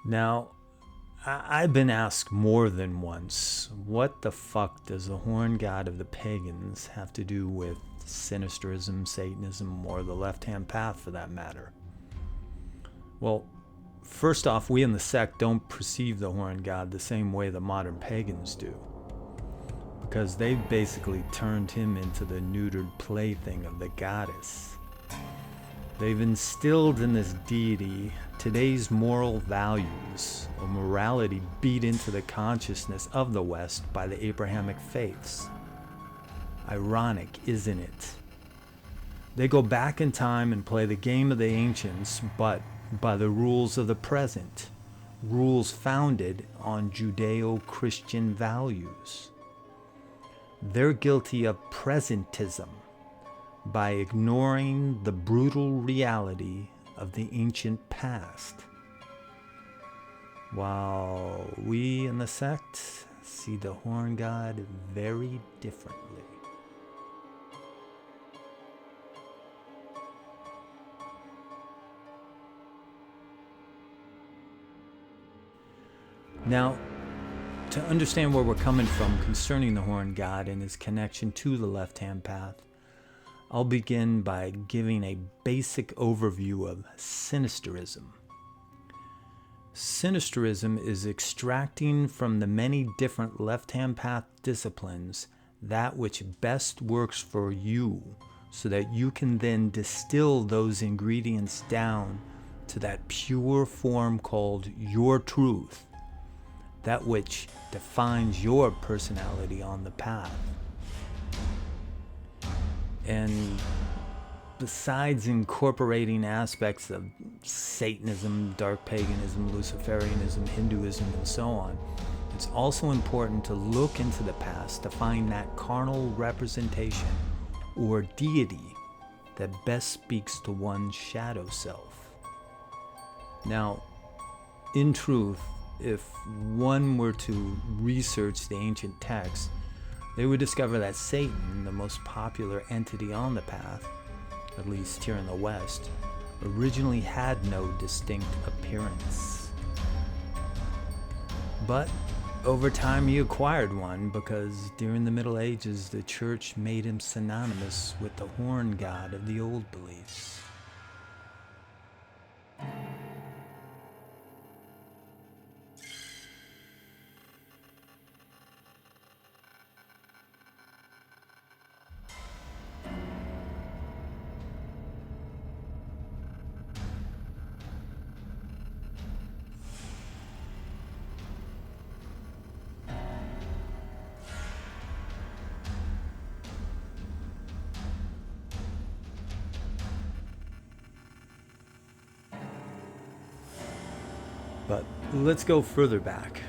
Now, I've been asked more than once, what the fuck does the horn god of the pagans have to do with sinisterism, Satanism, or the left-hand path for that matter? Well, first off, we in the sect don't perceive the horn god the same way the modern pagans do, because they've basically turned him into the neutered plaything of the goddess. They've instilled in this deity today's moral values, or morality beat into the consciousness of the West by the Abrahamic faiths. Ironic, isn't it? They go back in time and play the game of the ancients, but by the rules of the present, rules founded on Judeo-Christian values. They're guilty of presentism by ignoring the brutal reality of the ancient past, while we in the sect see the horn god very differently. Now, to understand where we're coming from concerning the horn god and his connection to the left-hand path, I'll begin by giving a basic overview of sinisterism. Sinisterism is extracting from the many different left-hand path disciplines that which best works for you, so that you can then distill those ingredients down to that pure form called your truth, that which defines your personality on the path. And besides incorporating aspects of Satanism, dark paganism, Luciferianism, Hinduism, and so on, it's also important to look into the past to find that carnal representation or deity that best speaks to one's shadow self. Now, in truth, if one were to research the ancient texts, they would discover that Satan, the most popular entity on the path, at least here in the West, originally had no distinct appearance. But over time he acquired one, because during the Middle Ages the church made him synonymous with the horn god of the old beliefs. But let's go further back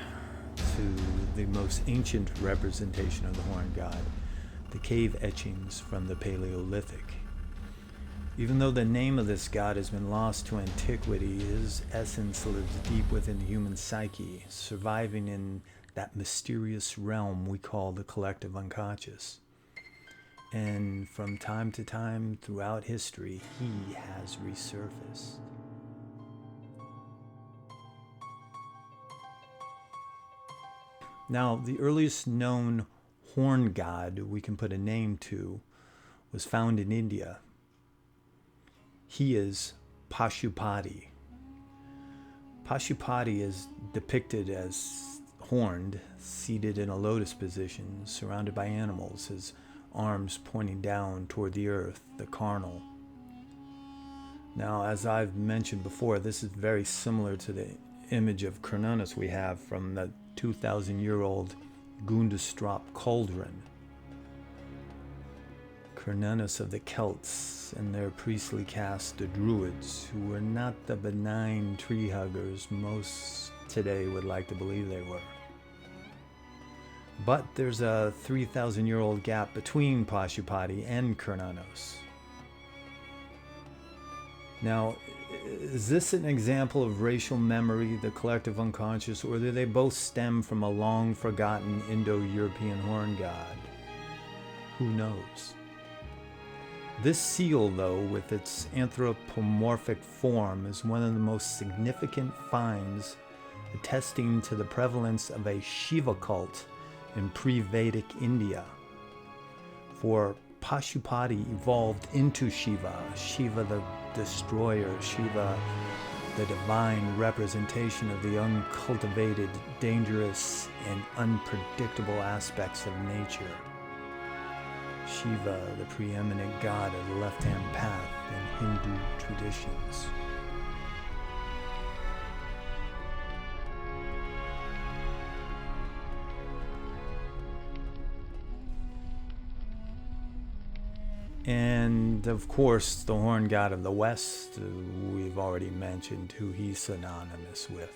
to the most ancient representation of the horn god, the cave etchings from the Paleolithic. Even though the name of this god has been lost to antiquity, his essence lives deep within the human psyche, surviving in that mysterious realm we call the collective unconscious. And from time to time throughout history, he has resurfaced. Now, the earliest known horn god we can put a name to was found in India. He is Pashupati. Pashupati is depicted as horned, seated in a lotus position, surrounded by animals, his arms pointing down toward the earth, the carnal. Now, as I've mentioned before, this is very similar to the image of Cernunnos we have from the 2,000-year-old Gundestrup cauldron. Cernunnos of the Celts and their priestly caste, the Druids, who were not the benign tree huggers most today would like to believe they were. But there's a 3,000-year-old gap between Pashupati and Cernunnos. Now, is this an example of racial memory, the collective unconscious, or do they both stem from a long-forgotten Indo-European horn god? Who knows? This seal, though, with its anthropomorphic form, is one of the most significant finds attesting to the prevalence of a Shiva cult in pre-Vedic India. For Pashupati evolved into Shiva, Shiva the destroyer, Shiva the divine representation of the uncultivated, dangerous, and unpredictable aspects of nature. Shiva, the preeminent god of the left-hand path in Hindu traditions. And of course, the horn god of the West, we've already mentioned who he's synonymous with.